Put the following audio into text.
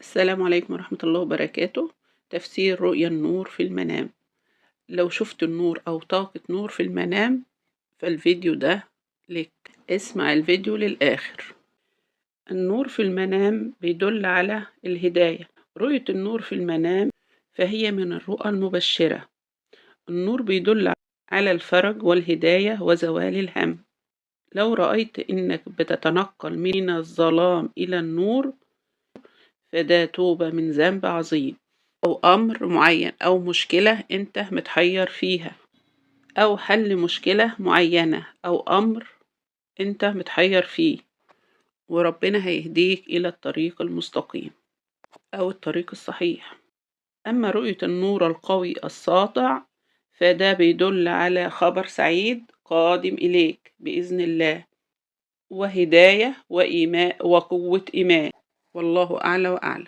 السلام عليكم ورحمة الله وبركاته. تفسير رؤيا النور في المنام. لو شفت النور أو طاقة نور في المنام فالفيديو ده لك. اسمع الفيديو للآخر. النور في المنام بيدل على الهداية. رؤية النور في المنام فهي من الرؤى المبشرة. النور بيدل على الفرج والهداية وزوال الهم. لو رأيت إنك بتتنقل من الظلام إلى النور فده توبة من ذنب عظيم، أو أمر معين، أو مشكلة أنت متحير فيها، أو حل مشكلة معينة، أو أمر أنت متحير فيه، وربنا هيهديك إلى الطريق المستقيم أو الطريق الصحيح. أما رؤية النور القوي الساطع فده بيدل على خبر سعيد قادم إليك بإذن الله، وهداية وإيمان وقوة إيمان. والله أعلى وأعلم.